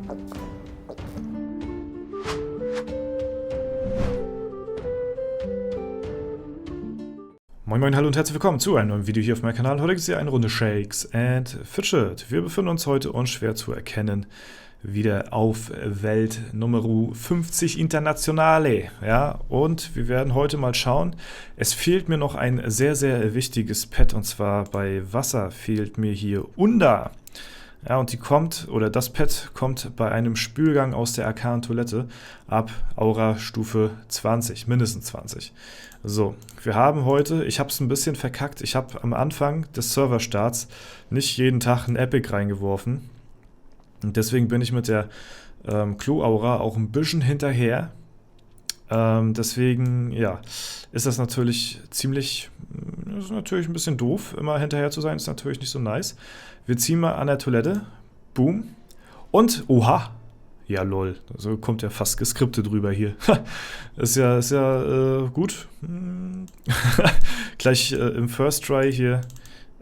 Moin Moin, hallo und herzlich willkommen zu einem neuen Video hier auf meinem Kanal. Heute gibt es hier eine Runde Shakes and Fidget. Wir befinden uns heute unschwer zu erkennen wieder auf Welt Nummer 50 Internationale. Ja, und wir werden heute mal schauen. Es fehlt mir noch ein sehr, sehr wichtiges Pet, und zwar bei Wasser fehlt mir hier Unda. Ja, und die kommt, oder das Pet kommt bei einem Spülgang aus der arkanen Toilette ab Aura Stufe 20, mindestens 20. So, wir haben heute, ich habe es ein bisschen verkackt, ich habe am Anfang des Serverstarts nicht jeden Tag ein Epic reingeworfen. Und deswegen bin ich mit der Klo-Aura auch ein bisschen hinterher. Deswegen, ja, ist das natürlich ist natürlich ein bisschen doof, immer hinterher zu sein, ist natürlich nicht so nice. Wir ziehen mal an der Toilette, boom, und, oha, ja lol, so kommt ja fast geskriptet drüber hier. ist ja gut. Gleich im First Try hier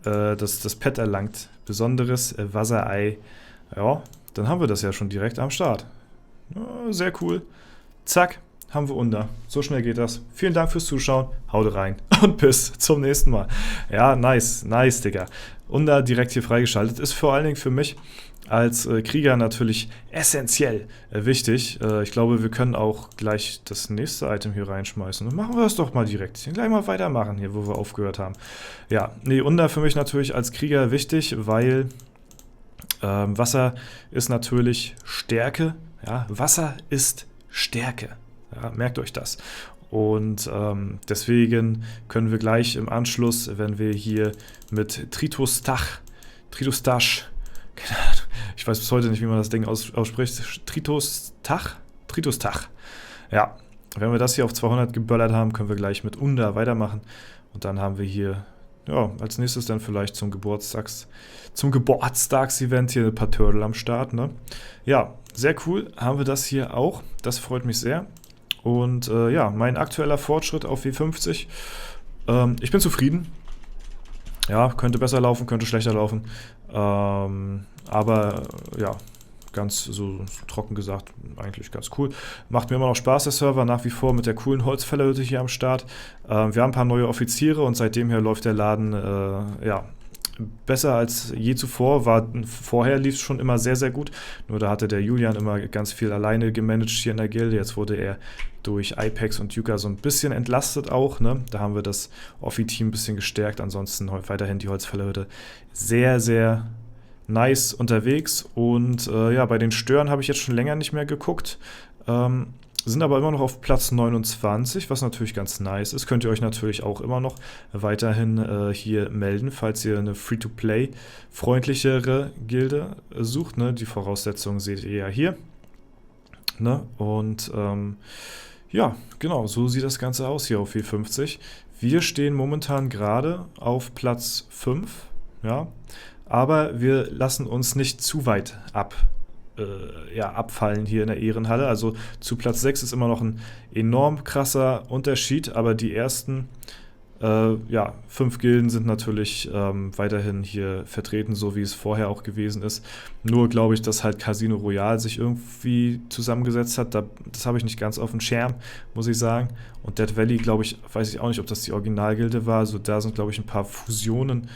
das Pet erlangt, besonderes Wasserei. Ja, dann haben wir das ja schon direkt am Start. Ja, sehr cool. Zack, haben wir Unda. So schnell geht das. Vielen Dank fürs Zuschauen. Haut rein und bis zum nächsten Mal. Ja, nice, Digga. Unda direkt hier freigeschaltet. Ist vor allen Dingen für mich als Krieger natürlich essentiell wichtig. Ich glaube, wir können auch gleich das nächste Item hier reinschmeißen. Und machen wir das doch mal direkt. Gleich mal weitermachen hier, wo wir aufgehört haben. Ja, nee, Unda für mich natürlich als Krieger wichtig, weil Wasser ist natürlich Stärke. Ja, Wasser ist Stärke. Ja, merkt euch das. Und deswegen können wir gleich im Anschluss, wenn wir hier mit Tritostach, keine Ahnung, ich weiß bis heute nicht, wie man das Ding ausspricht, Tritostach? Ja, wenn wir das hier auf 200 geböllert haben, können wir gleich mit Unda weitermachen. Und dann haben wir hier, ja, als nächstes dann vielleicht zum Geburtstagsevent hier ein paar Turtle am Start, ne? Ja, sehr cool, haben wir das hier auch, das freut mich sehr. Und ja, mein aktueller Fortschritt auf W50, ich bin zufrieden. Ja, könnte besser laufen, könnte schlechter laufen. Aber ja, ganz so trocken gesagt, eigentlich ganz cool. Macht mir immer noch Spaß, der Server, nach wie vor mit der coolen Holzfällerhütte hier am Start. Wir haben ein paar neue Offiziere und seitdem her läuft der Laden, ja, besser als je zuvor. Vorher lief es schon immer sehr, sehr gut. Nur da hatte der Julian immer ganz viel alleine gemanagt hier in der Gilde. Jetzt wurde er durch Ipex und Yuka so ein bisschen entlastet auch, ne? Da haben wir das Offi-Team ein bisschen gestärkt. Ansonsten weiterhin die Holzfällerhütte sehr, sehr nice unterwegs. Und ja, bei den Stören habe ich jetzt schon länger nicht mehr geguckt. Sind aber immer noch auf Platz 29, was natürlich ganz nice ist. Könnt ihr euch natürlich auch immer noch weiterhin hier melden, falls ihr eine Free-to-Play-freundlichere Gilde sucht. Ne? Die Voraussetzungen seht ihr ja hier. Ne? Und ja, genau, so sieht das Ganze aus hier auf W50. Wir stehen momentan gerade auf Platz 5, ja, aber wir lassen uns nicht zu weit abfallen hier in der Ehrenhalle. Also zu Platz 6 ist immer noch ein enorm krasser Unterschied, aber die ersten 5 Gilden sind natürlich weiterhin hier vertreten, so wie es vorher auch gewesen ist. Nur glaube ich, dass halt Casino Royale sich irgendwie zusammengesetzt hat. Das habe ich nicht ganz auf dem Schirm, muss ich sagen. Und Dead Valley, glaube ich, weiß ich auch nicht, ob das die Originalgilde war. Also da sind, glaube ich, ein paar Fusionen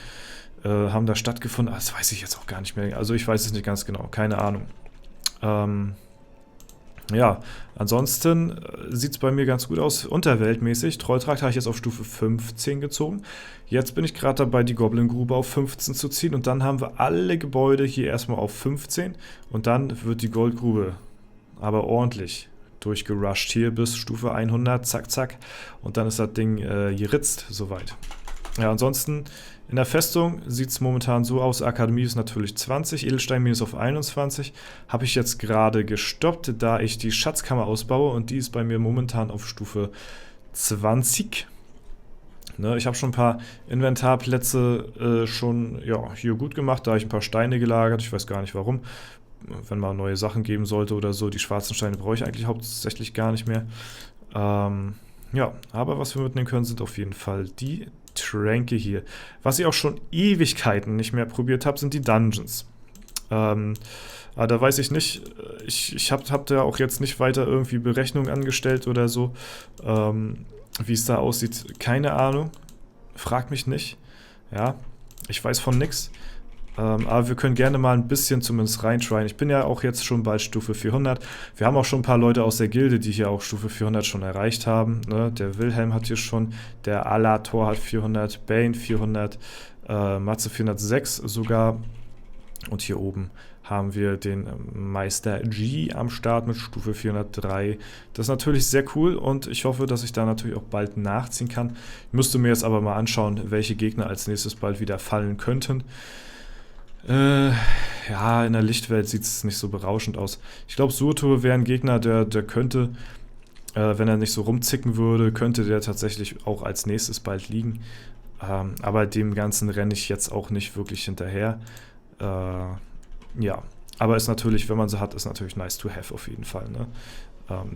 haben da stattgefunden. Das weiß ich jetzt auch gar nicht mehr. Also ich weiß es nicht ganz genau, keine Ahnung. Ja, ansonsten sieht es bei mir ganz gut aus, unterweltmäßig. Trolltrakt habe ich jetzt auf Stufe 15 gezogen. Jetzt bin ich gerade dabei, die Goblin-Grube auf 15 zu ziehen. Und dann haben wir alle Gebäude hier erstmal auf 15. Und dann wird die Goldgrube aber ordentlich durchgerusht hier bis Stufe 100, zack, zack. Und dann ist das Ding geritzt, soweit. Ja, ansonsten in der Festung sieht es momentan so aus, Akademie ist natürlich 20, Edelsteinmine ist auf 21, habe ich jetzt gerade gestoppt, da ich die Schatzkammer ausbaue und die ist bei mir momentan auf Stufe 20. Ne, ich habe schon ein paar Inventarplätze schon hier gut gemacht, da habe ich ein paar Steine gelagert, ich weiß gar nicht warum, wenn mal neue Sachen geben sollte oder so, die schwarzen Steine brauche ich eigentlich hauptsächlich gar nicht mehr. Ja, aber was wir mitnehmen können, sind auf jeden Fall die Tränke hier. Was ich auch schon Ewigkeiten nicht mehr probiert habe, sind die Dungeons. Aber da weiß ich nicht, ich hab da auch jetzt nicht weiter irgendwie Berechnungen angestellt oder so, wie es da aussieht. Keine Ahnung, frag mich nicht, ja, ich weiß von nix. Aber wir können gerne mal ein bisschen zumindest reintryen. Ich bin ja auch jetzt schon bald Stufe 400. Wir haben auch schon ein paar Leute aus der Gilde, die hier auch Stufe 400 schon erreicht haben. Ne? Der Wilhelm hat hier schon, der Alator hat 400, Bane 400, Matze 406 sogar. Und hier oben haben wir den Meister G am Start mit Stufe 403. Das ist natürlich sehr cool und ich hoffe, dass ich da natürlich auch bald nachziehen kann. Ich müsste mir jetzt aber mal anschauen, welche Gegner als nächstes bald wieder fallen könnten. Ja, in der Lichtwelt sieht es nicht so berauschend aus. Ich glaube, Surtur wäre ein Gegner, der könnte, wenn er nicht so rumzicken würde, könnte der tatsächlich auch als nächstes bald liegen. Aber dem Ganzen renne ich jetzt auch nicht wirklich hinterher. Ja, aber ist natürlich, wenn man sie hat, ist natürlich nice to have auf jeden Fall. Ne?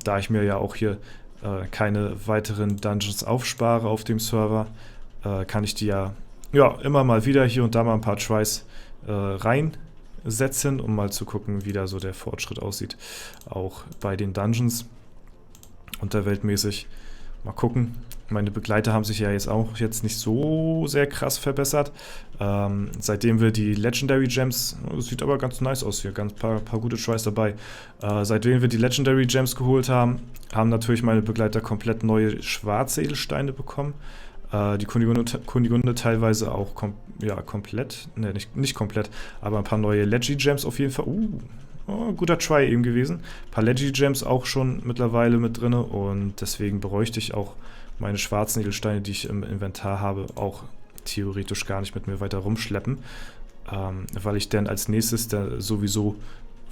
Da ich mir ja auch hier keine weiteren Dungeons aufspare auf dem Server, kann ich die ja immer mal wieder hier und da mal ein paar Tries reinsetzen, um mal zu gucken, wie da so der Fortschritt aussieht. Auch bei den Dungeons unterweltmäßig. Mal gucken. Meine Begleiter haben sich ja jetzt nicht so sehr krass verbessert. Seitdem wir die Legendary Gems, das sieht aber ganz nice aus hier, ganz paar gute Tries dabei. Seitdem wir die Legendary Gems geholt haben, haben natürlich meine Begleiter komplett neue Schwarzedelsteine bekommen. Die Kunigunde teilweise auch komplett, ne, nicht komplett, aber ein paar neue Legi-Gems auf jeden Fall. Guter Try eben gewesen. Ein paar Legi-Gems auch schon mittlerweile mit drin und deswegen bräuchte ich auch meine schwarzen Edelsteine, die ich im Inventar habe, auch theoretisch gar nicht mit mir weiter rumschleppen, weil ich dann als nächstes da sowieso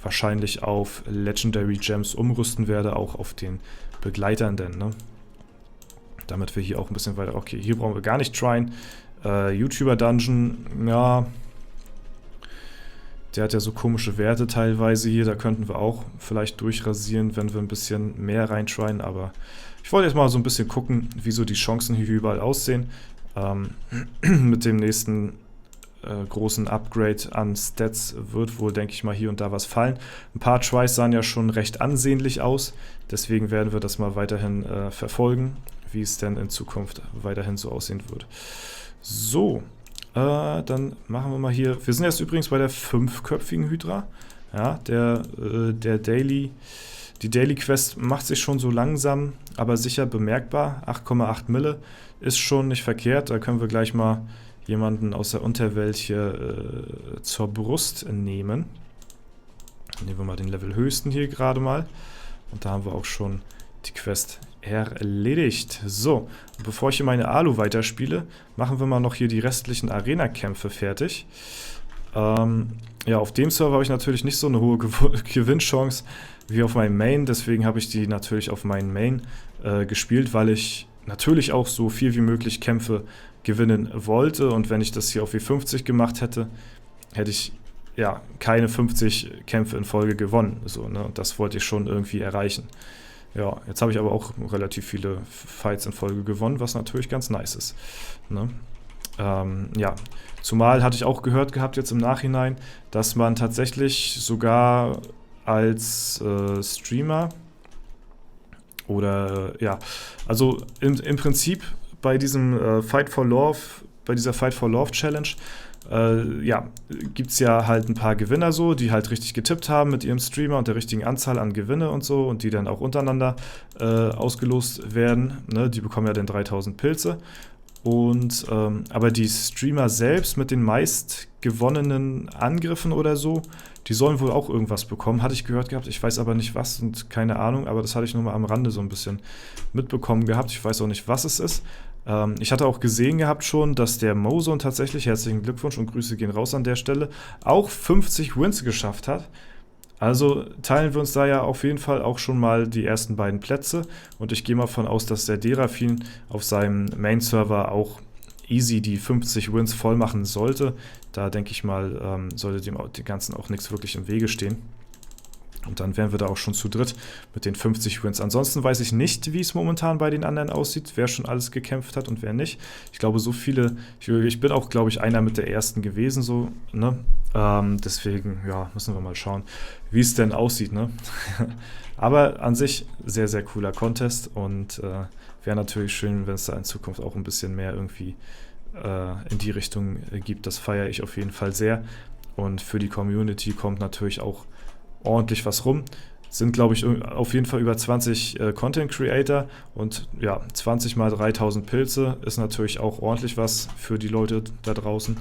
wahrscheinlich auf Legendary Gems umrüsten werde, auch auf den Begleitern denn, ne? Damit wir hier auch ein bisschen weiter... Okay, hier brauchen wir gar nicht tryen. YouTuber-Dungeon, ja... Der hat ja so komische Werte teilweise hier. Da könnten wir auch vielleicht durchrasieren, wenn wir ein bisschen mehr reintryen. Aber ich wollte jetzt mal so ein bisschen gucken, wie so die Chancen hier überall aussehen. Mit dem nächsten großen Upgrade an Stats wird wohl, denke ich mal, hier und da was fallen. Ein paar Tries sahen ja schon recht ansehnlich aus. Deswegen werden wir das mal weiterhin verfolgen, wie es denn in Zukunft weiterhin so aussehen wird. So, dann machen wir mal hier, wir sind jetzt übrigens bei der 5-köpfigen Hydra. Ja, die Daily Quest macht sich schon so langsam, aber sicher bemerkbar. 8,8 Mille ist schon nicht verkehrt, da können wir gleich mal jemanden aus der Unterwelt hier zur Brust nehmen. Nehmen wir mal den Level höchsten hier gerade mal. Und da haben wir auch schon die Quest erledigt. So, bevor ich hier meine Alu weiterspiele, machen wir mal noch hier die restlichen Arena-Kämpfe fertig. Ja, auf dem Server habe ich natürlich nicht so eine hohe Gewinnchance wie auf meinem Main, deswegen habe ich die natürlich auf meinen Main gespielt, weil ich natürlich auch so viel wie möglich Kämpfe gewinnen wollte, und wenn ich das hier auf W50 gemacht hätte, hätte ich ja keine 50 Kämpfe in Folge gewonnen. So, ne? Und das wollte ich schon irgendwie erreichen. Ja, jetzt habe ich aber auch relativ viele Fights in Folge gewonnen, was natürlich ganz nice ist. Ne? Ja, zumal hatte ich auch gehört gehabt jetzt im Nachhinein, dass man tatsächlich sogar als Streamer oder ja, also im Prinzip bei diesem Fight for Love, bei dieser Fight for Love Challenge, ja, gibt es ja halt ein paar Gewinner so, die halt richtig getippt haben mit ihrem Streamer und der richtigen Anzahl an Gewinne und so, und die dann auch untereinander ausgelost werden. Ne? Die bekommen ja dann 3000 Pilze. Und aber die Streamer selbst mit den meist gewonnenen Angriffen oder so, die sollen wohl auch irgendwas bekommen, hatte ich gehört gehabt. Ich weiß aber nicht was und keine Ahnung, aber das hatte ich nur mal am Rande so ein bisschen mitbekommen gehabt. Ich weiß auch nicht, was es ist. Ich hatte auch gesehen gehabt schon, dass der Mozone tatsächlich, herzlichen Glückwunsch und Grüße gehen raus an der Stelle, auch 50 Wins geschafft hat. Also teilen wir uns da ja auf jeden Fall auch schon mal die ersten beiden Plätze, und ich gehe mal davon aus, dass der Derafin auf seinem Main-Server auch easy die 50 Wins voll machen sollte. Da denke ich mal, sollte dem Ganzen auch nichts wirklich im Wege stehen. Und dann wären wir da auch schon zu dritt mit den 50 Wins. Ansonsten weiß ich nicht, wie es momentan bei den anderen aussieht, wer schon alles gekämpft hat und wer nicht. Ich glaube, so viele, ich bin auch, glaube ich, einer mit der ersten gewesen, so, ne? Deswegen, ja, müssen wir mal schauen, wie es denn aussieht, ne? Aber an sich sehr, sehr cooler Contest und wäre natürlich schön, wenn es da in Zukunft auch ein bisschen mehr irgendwie in die Richtung gibt. Das feiere ich auf jeden Fall sehr. Und für die Community kommt natürlich auch ordentlich was rum. Sind, glaube ich, auf jeden Fall über 20 Content Creator und ja, 20 mal 3000 Pilze ist natürlich auch ordentlich was für die Leute da draußen.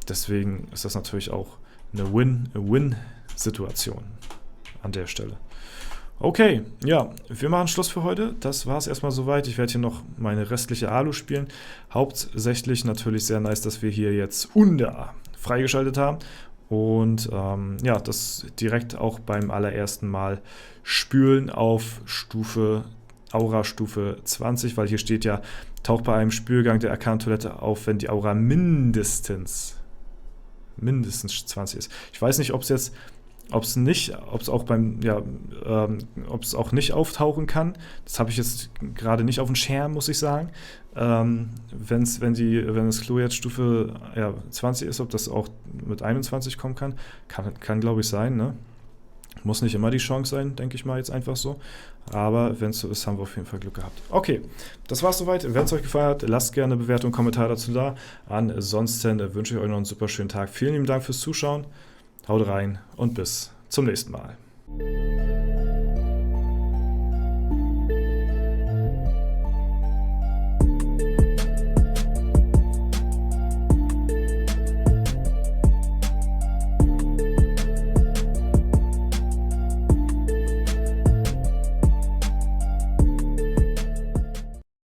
Deswegen ist das natürlich auch eine Win-Win-Situation an der Stelle. Okay, ja, wir machen Schluss für heute. Das war es erstmal soweit. Ich werde hier noch meine restliche Alu spielen. Hauptsächlich natürlich sehr nice, dass wir hier jetzt Unda freigeschaltet haben. Und ja, das direkt auch beim allerersten Mal spülen auf Aura-Stufe 20, weil hier steht ja, taucht bei einem Spülgang der Arkan-Toilette auf, wenn die Aura mindestens 20 ist. Ich weiß nicht, ob es auch nicht auftauchen kann. Das habe ich jetzt gerade nicht auf dem Schirm, muss ich sagen. Wenn das Klo jetzt Stufe 20 ist, ob das auch mit 21 kommen kann glaube ich sein, ne? Muss nicht immer die Chance sein, denke ich mal jetzt einfach so. Aber wenn es so ist, haben wir auf jeden Fall Glück gehabt. Okay, das war's soweit. Wenn es euch gefallen hat, lasst gerne eine Bewertung, Kommentar dazu da. Ansonsten wünsche ich euch noch einen super schönen Tag. Vielen lieben Dank fürs Zuschauen. Haut rein und bis zum nächsten Mal.